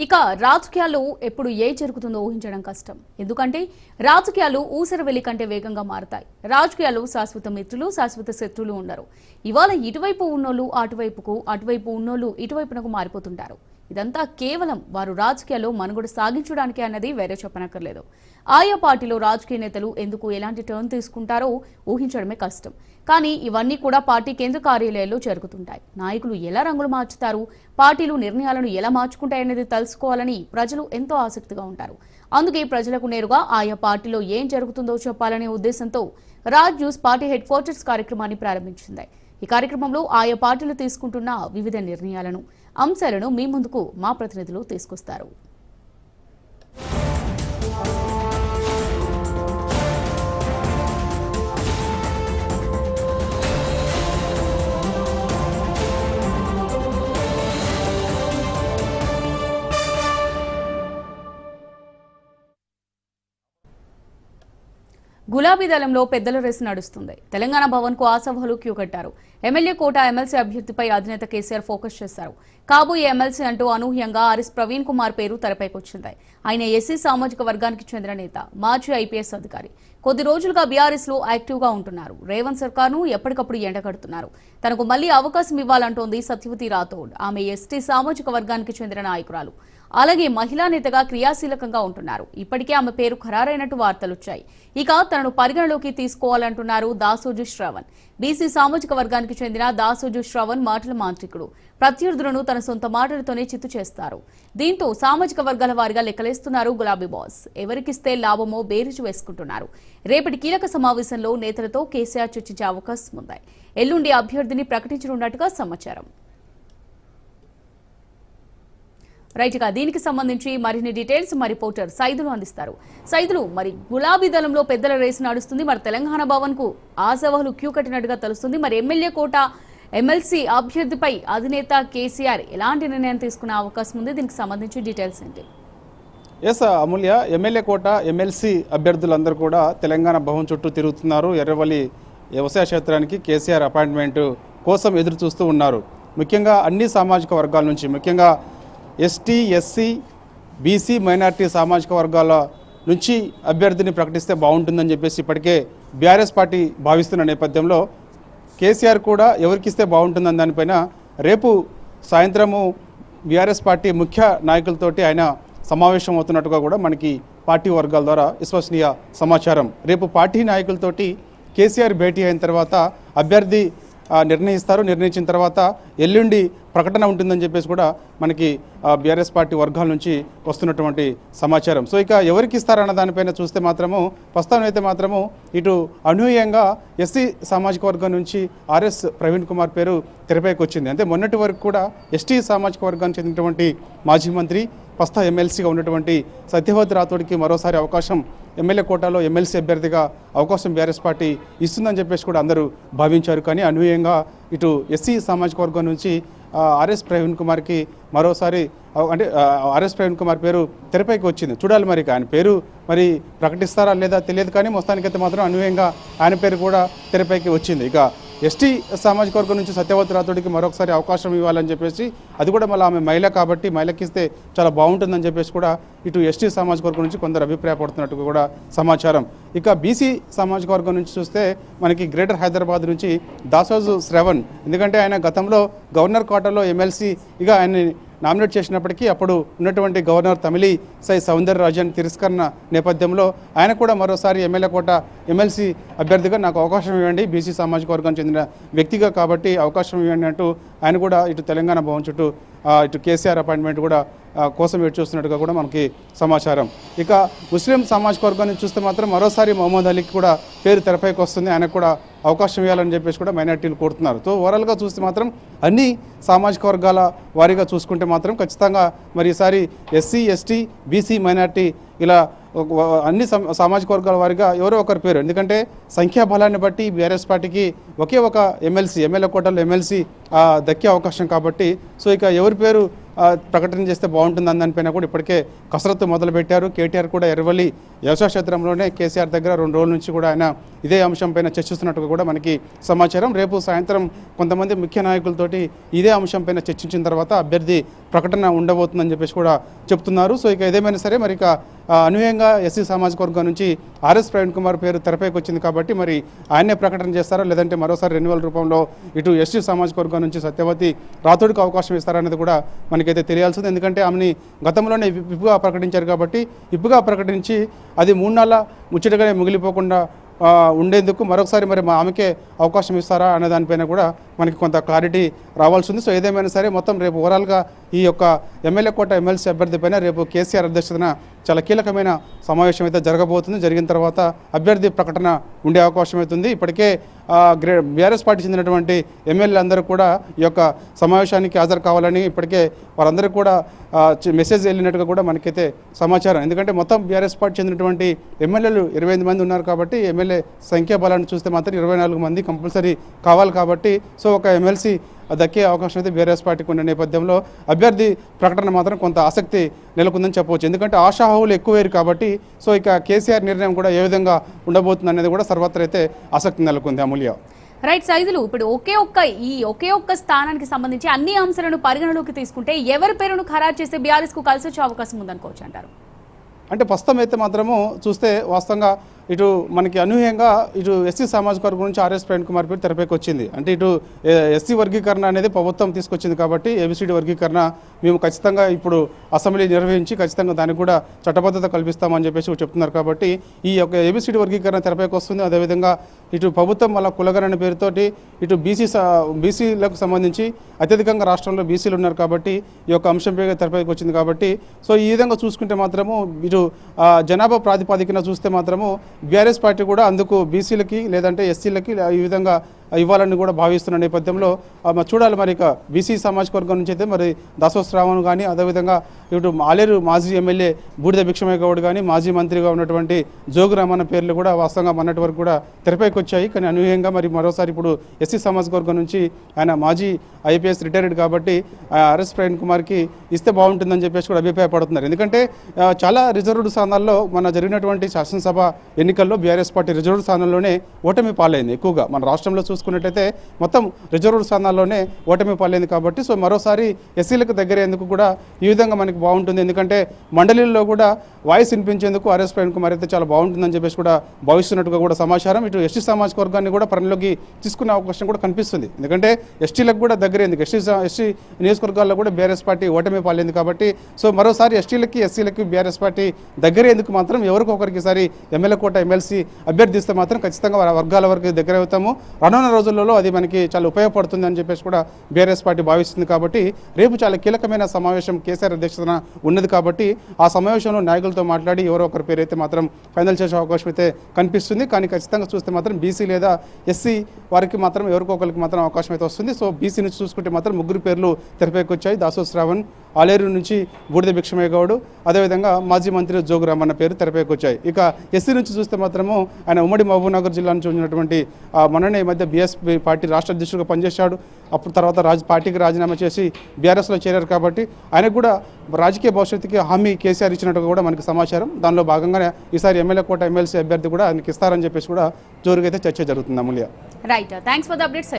ఇక రాజకీయాల్లో ఎప్పుడు ఏ జరుగుతుందో ఊహించడం కష్టం. ఎందుకంటే రాజకీయాలు ఊసరవెల్లి కంటే వేగంగా మారుతాయి. రాజకీయాల్లో శాశ్వత మిత్రులు, శాశ్వత శత్రువులు ఉండరు. ఇవాళ ఇటువైపు ఉన్నోళ్ళు అటువైపుకు, అటువైపు ఉన్నోళ్ళు ఇటువైపునకు మారిపోతుంటారు. ఇదంతా కేవలం వారు రాజకీయాల్లో మనుగడ సాగించడానికి అన్నది వేరే చెప్పనక్కర్లేదు. ఆయా పార్టీలో రాజకీయ నేతలు ఎందుకు ఎలాంటి టర్న్ తీసుకుంటారో ఊహించడమే కష్టం. కానీ ఇవన్నీ కూడా పార్టీ కేంద్ర కార్యాలయాల్లో జరుగుతుంటాయి. నాయకులు ఎలా రంగులు మార్చుతారు, పార్టీలు నిర్ణయాలను ఎలా మార్చుకుంటాయనేది తెలుసుకోవాలని ప్రజలు ఎంతో ఆసక్తిగా ఉంటారు. అందుకే ప్రజలకు నేరుగా ఆయా పార్టీలో ఏం జరుగుతుందో చెప్పాలనే ఉద్దేశంతో Raj news party head quarters కార్యక్రమాన్ని ప్రారంభించింది. ఈ కార్యక్రమంలో ఆయా పార్టీలు తీసుకుంటున్న వివిధ నిర్ణయాలను, అంశాలను మీ ముందుకు మా ప్రతినిధులు తీసుకొస్తారు. గులాబీ దళంలో పెద్దల రేసు నడుస్తుంది. తెలంగాణ భవన్ కు ఆశావాహులు క్యూ కట్టారు. ఎమ్మెల్యే కోట ఎమ్మెల్సీ అభ్యర్థిపై అధినేత కేసీఆర్ ఫోకస్ చేశారు. కాబోయే ఎమ్మెల్సీ అంటూ అనూహ్యంగా ఆర్ఎస్ ప్రవీణ్ కుమార్ పేరు తెరపైకొచ్చింది. ఆయన ఎస్సీ సామాజిక వర్గానికి చెందిన నేత, మాజీ ఐపీఎస్ అధికారి. కొద్ది రోజులుగా బీఆర్ఎస్ లో యాక్టివ్ గా ఉంటున్నారు. రేవంత్ సర్కార్ను ఎప్పటికప్పుడు ఎండగడుతున్నారు. తనకు మళ్లీ అవకాశం ఇవ్వాలంటోంది సత్యవతి రాథోడ్. ఆమె ఎస్టీ సామాజిక వర్గానికి చెందిన నాయకురాలు. అలాగే మహిళా నేతగా క్రియాశీలకంగా ఉంటున్నారు. ఇప్పటికే ఆమె పేరు ఖరారైనట్టు వార్తలొచ్చాయి. ఇక తనను పరిగణలోకి తీసుకోవాలంటున్నారు దాసోజు శ్రవణ్. బీసీ సామాజిక వర్గానికి చెందిన దాసోజు శ్రవణ్ మాటల మాంత్రికుడు. ప్రత్యర్థులను తన సొంత మాటలతోనే చిత్తు చేస్తారు. దీంతో సామాజిక వర్గాల వారిగా లెక్కలేస్తున్నారు గులాబీ బాస్. ఎవరికిస్తే లాభమో బేరీజు వేసుకుంటున్నారు. రేపటి కీలక సమావేశంలో నేతలతో కేసీఆర్ చర్చించే అవకాశం ఉంది. ఎల్లుండి అభ్యర్థిని ప్రకటించనున్నట్టుగా సమాచారం. రైట్ గా దీనికి సంబంధించి మరిన్ని డీటెయిల్స్ మా రిపోర్టర్ సైదులు అందిస్తారు. సైదులు, మరి గులాబీ దళంలో పెద్దల రేసు నడుస్తుంది. మరి తెలంగాణ భవన్ కు ఆశావాహులు క్యూ కట్టినట్టుగా తెలుస్తుంది. మరి ఎమ్మెల్యే కోట ఎమ్మెల్సీ అభ్యర్థిపై అధినేత కేసీఆర్ ఎలాంటి నిర్ణయం తీసుకునే అవకాశం ఉంది? దీనికి సంబంధించి డీటెయిల్స్ ఏంటి? ఎస్ అమూల్య, ఎమ్మెల్యే కోట ఎమ్మెల్సీ అభ్యర్థులందరూ కూడా తెలంగాణ భవన్ చుట్టూ తిరుగుతున్నారు. ఎర్రవల్లి వ్యవసాయ క్షేత్రానికి కేసీఆర్ అపాయింట్మెంట్ కోసం ఎదురు చూస్తూ ఉన్నారు. ముఖ్యంగా అన్ని సామాజిక వర్గాల నుంచి, ముఖ్యంగా ఎస్టీ, ఎస్సీ, బీసీ, మైనార్టీ సామాజిక వర్గాల నుంచి అభ్యర్థిని ప్రకటిస్తే బాగుంటుందని చెప్పేసి ఇప్పటికే బీఆర్ఎస్ పార్టీ భావిస్తున్న నేపథ్యంలో కేసీఆర్ కూడా ఎవరికిస్తే బాగుంటుందని దానిపైన రేపు సాయంత్రము బీఆర్ఎస్ పార్టీ ముఖ్య నాయకులతోటి ఆయన సమావేశం అవుతున్నట్టుగా కూడా మనకి పార్టీ వర్గాల ద్వారా విశ్వసనీయ సమాచారం. రేపు పార్టీ నాయకులతోటి కేసీఆర్ భేటీ అయిన తర్వాత అభ్యర్థి నిర్ణయిస్తారు. నిర్ణయించిన తర్వాత ఎల్లుండి ప్రకటన ఉంటుందని చెప్పేసి కూడా మనకి బీఆర్ఎస్ పార్టీ వర్గాల నుంచి వస్తున్నటువంటి సమాచారం. సో ఇక ఎవరికి ఇస్తారన్న దానిపైన చూస్తే మాత్రము ప్రస్తుతం అయితే మాత్రము ఇటు అనూహ్యంగా ఎస్సీ సామాజిక వర్గం నుంచి ఆర్ఎస్ ప్రవీణ్ కుమార్ పేరు తెరపైకి వచ్చింది. అంటే మొన్నటి వరకు కూడా ఎస్టీ సామాజిక వర్గానికి చెందినటువంటి మాజీ మంత్రి, ప్రస్తుత ఎమ్మెల్సీగా ఉన్నటువంటి సత్యవతి రాథోడ్కి మరోసారి అవకాశం, ఎమ్మెల్యే కోటాలో ఎమ్మెల్సీ అభ్యర్థిగా అవకాశం బీఆర్ఎస్ పార్టీ ఇస్తుందని చెప్పేసి కూడా అందరూ భావించారు. కానీ అనూహ్యంగా ఇటు ఎస్సీ సామాజిక వర్గం నుంచి ఆర్ఎస్ ప్రవీణ్ కుమార్కి మరోసారి అంటే ఆర్ఎస్ ప్రవీణ్ కుమార్ పేరు తెరపైకి వచ్చింది. చూడాలి మరి ఆయన పేరు మరి ప్రకటిస్తారా లేదా తెలియదు. కానీ మొత్తానికైతే మాత్రం అనూహ్యంగా ఆయన పేరు కూడా తెరపైకి వచ్చింది. ఇక ఎస్టీ సామాజిక వర్గం నుంచి సత్యవతి రాథోడ్కి మరొకసారి అవకాశం ఇవ్వాలని చెప్పేసి, అది కూడా మళ్ళీ ఆమె మహిళ కాబట్టి మహిళకిస్తే చాలా బాగుంటుందని చెప్పేసి కూడా ఇటు ఎస్టీ సామాజిక వర్గం నుంచి కొందరు అభిప్రాయపడుతున్నట్టుగా కూడా సమాచారం. ఇక బీసీ సామాజిక వర్గం నుంచి చూస్తే మనకి గ్రేటర్ హైదరాబాద్ నుంచి దాసోజు శ్రవణ్, ఎందుకంటే ఆయన గతంలో గవర్నర్ కోటాలో ఎమ్మెల్సీ ఇక ఆయన్ని నామినేట్ చేసినప్పటికీ అప్పుడు ఉన్నటువంటి గవర్నర్ తమిళిసై సౌందరరాజన్ తిరస్కరణ నేపథ్యంలో ఆయన కూడా మరోసారి ఎమ్మెల్యే కోట ఎమ్మెల్సీ అభ్యర్థిగా నాకు అవకాశం ఇవ్వండి, బీసీ సామాజిక వర్గానికి చెందిన వ్యక్తిగా కాబట్టి అవకాశం ఇవ్వండి అంటూ ఆయన కూడా ఇటు తెలంగాణ భవన్ చుట్టూ ఇటు కేసీఆర్ అపాయింట్మెంట్ కూడా కోసం ఎటు చూస్తున్నట్టుగా కూడా మనకి సమాచారం. ఇక ముస్లిం సామాజిక వర్గాన్ని చూస్తే మాత్రం మరోసారి మహమ్మద్ అలీకి కూడా పేరు తెరపైకి వస్తుంది. ఆయనకు కూడా అవకాశం ఇవ్వాలని చెప్పేసి కూడా మైనార్టీలు కోరుతున్నారు. సో ఓవరాల్గా చూస్తే మాత్రం అన్ని సామాజిక వర్గాల వారీగా చూసుకుంటే మాత్రం ఖచ్చితంగా మరి ఈసారి ఎస్సీ, ఎస్టీ, బీసీ, మైనార్టీ ఇలా అన్ని సామాజిక వర్గాల వారిగా ఎవరో ఒకరి పేరు, ఎందుకంటే సంఖ్యాబలాన్ని బట్టి బీఆర్ఎస్ పార్టీకి ఒకే ఒక ఎమ్మెల్యే కోటాలో ఎమ్మెల్సీ దక్కే అవకాశం కాబట్టి సో ఇక ఎవరి పేరు ప్రకటన చేస్తే బాగుంటుంది అన్న దానిపైన కూడా ఇప్పటికే కసరత్తు మొదలుపెట్టారు. కేటీఆర్ కూడా ఎర్రవల్లి వ్యవసాయ క్షేత్రంలోనే కేసీఆర్ దగ్గర 2 రోజుల నుంచి కూడా ఆయన ఇదే అంశంపైన చర్చిస్తున్నట్టుగా కూడా మనకి సమాచారం. రేపు సాయంత్రం కొంతమంది ముఖ్య నాయకులతోటి ఇదే అంశంపైన చర్చించిన తర్వాత అభ్యర్థి ప్రకటన ఉండబోతుందని చెప్పేసి కూడా చెప్తున్నారు. సో ఇక ఏదేమైనా సరే మరి ఇక అనూహ్యంగా ఎస్సీ సామాజిక వర్గం నుంచి ఆర్ఎస్ ప్రవీణ్ కుమార్ పేరు తెరపైకి వచ్చింది కాబట్టి మరి ఆయనే ప్రకటన చేస్తారా లేదంటే మరోసారి రెన్యువల్ రూపంలో ఇటు ఎస్సీ సామాజిక వర్గం నుంచి సత్యవతి రాథోడ్కి అవకాశం ఇస్తారా అనేది కూడా మనకైతే తెలియాల్సింది. ఎందుకంటే ఆమెని గతంలోనే విప్పుగా ప్రకటించారు కాబట్టి విప్పుగా ప్రకటించి అది 3 నెలల ముచ్చటగానే మిగిలిపోకుండా ఉండేందుకు మరొకసారి మరి ఆమెకే అవకాశం ఇస్తారా అనే దానిపైన కూడా మనకి కొంత క్లారిటీ రావాల్సి ఉంది. సో ఏదేమైనా సరే మొత్తం రేపు ఓవరాల్గా ఈ యొక్క ఎమ్మెల్యే కోట ఎమ్మెల్సీ అభ్యర్థి పైన రేపు కేసీఆర్ అధ్యక్షతన చాలా కీలకమైన సమావేశం అయితే జరగబోతుంది. జరిగిన తర్వాత అభ్యర్థి ప్రకటన ఉండే అవకాశం అవుతుంది. ఇప్పటికే బీఆర్ఎస్ పార్టీ చెందినటువంటి ఎమ్మెల్యే అందరూ కూడా ఈ యొక్క సమావేశానికి హాజరు కావాలని ఇప్పటికే వారందరికీ కూడా మెసేజ్ వెళ్ళినట్టుగా కూడా మనకైతే సమాచారం. ఎందుకంటే మొత్తం బీఆర్ఎస్ పార్టీ చెందినటువంటి ఎమ్మెల్యేలు 25 మంది ఉన్నారు కాబట్టి ఎమ్మెల్యే సంఖ్యాబలాన్ని చూస్తే మాత్రం 24 మంది కంపల్సరీ కావాలి కాబట్టి సో ఒక ఎమ్మెల్సీ దక్కే అవకాశం అయితే బీఆర్ఎస్ పార్టీకి ఉన్న నేపథ్యంలో అభ్యర్థి ప్రకటన మాత్రం కొంత ఆసక్తి నెలకొందని చెప్పవచ్చు. ఎందుకంటే ఆశాహువులు ఎక్కువేరు కాబట్టి సో ఇక కేసీఆర్ నిర్ణయం కూడా ఏ విధంగా ఉండబోతుంది అనేది కూడా సర్వత్రా అయితే ఆసక్తి నెలకొంది. అమూల్య రైట్ సైదులు ఇప్పుడు ఒకే ఒక్క స్థానానికి సంబంధించి అన్ని అంశాలను పరిగణలోకి తీసుకుంటే ఎవరి పేరును ఖరారు చేస్తే బీఆర్ఎస్ కు కలిసి వచ్చే అవకాశం ఉందనుకోవచ్చు అంటారు. అంటే ప్రస్తుతం అయితే మాత్రము చూస్తే వాస్తవంగా ఇటు మనకి అనూహ్యంగా ఇటు ఎస్సీ సామాజిక వర్గం నుంచి ఆర్ఎస్ ప్రవీణ్ కుమార్ పేరు తెరపైకి వచ్చింది. అంటే ఇటు ఎస్సీ వర్గీకరణ అనేది ప్రభుత్వం తీసుకొచ్చింది కాబట్టి ఏబిసిడి వర్గీకరణ మేము ఖచ్చితంగా ఇప్పుడు అసెంబ్లీ నిర్వహించి ఖచ్చితంగా దానికి కూడా చట్టబద్ధత కల్పిస్తామని చెప్పేసి చెప్తున్నారు. కాబట్టి ఈ యొక్క ఏబిసిడి వర్గీకరణ తెరపైకి వస్తుంది. అదేవిధంగా ఇటు ప్రభుత్వం వల్ల కులగరణ పేరుతోటి ఇటు బీసీలకు సంబంధించి అత్యధికంగా రాష్ట్రంలో బీసీలు ఉన్నారు కాబట్టి ఈ యొక్క అంశంపై తెరపైకి వచ్చింది కాబట్టి సో ఈ విధంగా చూసుకుంటే మాత్రము ఇటు జనాభా ప్రాతిపదికన చూస్తే మాత్రము బీఆర్ఎస్ పార్టీ కూడా అందుకు బీసీలకి లేదంటే ఎస్సీలకి ఈ విధంగా ఇవ్వాలని కూడా భావిస్తున్న నేపథ్యంలో చూడాలి. మరి ఇక బీసీ సామాజిక వర్గం నుంచి అయితే మరి దాసోశ్రావణ్ కానీ అదేవిధంగా ఇటు ఆలేరు మాజీ ఎమ్మెల్యే బూడిద భిక్షమయ్య గౌడ్ కానీ మాజీ మంత్రిగా ఉన్నటువంటి జోగు రామన్న పేర్లు కూడా వాస్తవంగా మొన్నటి వరకు కూడా తెరపైకి వచ్చాయి. కానీ అనూహ్యంగా మరి మరోసారి ఇప్పుడు ఎస్సీ సామాజిక వర్గం నుంచి ఆయన మాజీ ఐపీఎస్ రిటైర్డ్ కాబట్టి ఆర్ఎస్ ప్రవీణ్ కుమార్కి ఇస్తే బాగుంటుందని చెప్పేసి కూడా అభిప్రాయపడుతున్నారు. ఎందుకంటే చాలా రిజర్వ్డ్ స్థానాల్లో మన జరిగినటువంటి శాసనసభ ఎన్నికల్లో బీఆర్ఎస్ పార్టీ రిజర్వ్డ్ స్థానంలోనే ఓటమి పాలైంది. ఎక్కువగా మన రాష్ట్రంలో చూసుకున్నట్టయితే మొత్తం రిజర్వ్డ్ స్థానాల్లోనే ఓటమి పాలైంది కాబట్టి సో మరోసారి ఎస్సీలకు దగ్గరేందుకు కూడా ఈ విధంగా మనకి బాగుంటుంది. ఎందుకంటే మండలిలో కూడా వాయిస్ వినిపించేందుకు ఆర్ఎస్ ప్రవీణ్ కుమార్ అయితే చాలా బాగుంటుందని చెప్పేసి కూడా భావిస్తున్నట్టుగా కూడా సమాచారం. ఇటు ఎస్టీ సామాజిక వర్గాన్ని కూడా పరిణలోకి తీసుకునే అవకాశం కూడా కనిపిస్తుంది. ఎందుకంటే ఎస్టీలకు కూడా దగ్గరేందుకు ఎస్టీ నియోజకవర్గాల్లో కూడా బీఆర్ఎస్ పార్టీ ఓటమి పాలైంది కాబట్టి సో మరోసారి ఎస్టీలకి ఎస్సీలకి బీఆర్ఎస్ పార్టీ దగ్గరేందుకు మాత్రం ఎవరికొకరికి ఈసారి ఎమ్మెల్యే కోట ఎమ్మెల్సీ అభ్యర్థిస్తే మాత్రం ఖచ్చితంగా వర్గాల వరకు దగ్గర అవుతాము. రానున్న రోజులలో అది మనకి చాలా ఉపయోగపడుతుంది అని చెప్పేసి కూడా బీఆర్ఎస్ పార్టీ భావిస్తుంది. కాబట్టి రేపు చాలా కీలకమైన సమావేశం కేసీఆర్ అధ్యక్షతన ఉన్నది కాబట్టి ఆ సమావేశంలో నాయకులతో మాట్లాడి ఎవరో ఒకరి పేరు అయితే మాత్రం ఫైనల్ చేసే అవకాశం అయితే కనిపిస్తుంది. కానీ ఖచ్చితంగా చూస్తే మాత్రం బీసీ లేదా ఎస్సీ వారికి మాత్రం ఎవరికొకరికి మాత్రం అవకాశం అయితే వస్తుంది. సో బీసీ నుంచి చూసుకుంటే మాత్రం 3 పేర్లు తెరపైకి వచ్చాయి. దాసోశ్రావణ్, ఆలేరు నుంచి బూడిద భిక్షమయ్య గౌడ్, అదేవిధంగా మాజీ మంత్రి జోగు రామన్న పేరు తెరపైకి వచ్చాయి. ఇక ఎస్సీ నుంచి చూస్తే మాత్రము ఆయన ఉమ్మడి మహబూబ్నగర్ జిల్లా నుంచి ఉన్నటువంటి మొన్ననే ఈ మధ్య బీఎస్పీ పార్టీ రాష్ట్ర అధ్యక్షుడిగా పనిచేశాడు. అప్పుడు తర్వాత పార్టీకి రాజీనామా చేసి బీఆర్ఎస్లో చేరారు కాబట్టి ఆయనకు కూడా రాజకీయ భవిష్యత్తుకి హామీ కేసీఆర్ ఇచ్చినట్టుగా కూడా మనకి సమాచారం. దానిలో భాగంగానే ఈసారి ఎమ్మెల్యే కోట ఎమ్మెల్సీ అభ్యర్థి కూడా ఆయనకి ఇస్తారని చెప్పేసి కూడా జోరుగా అయితే చర్చ జరుగుతుంది. Amulya right, thanks for the updates.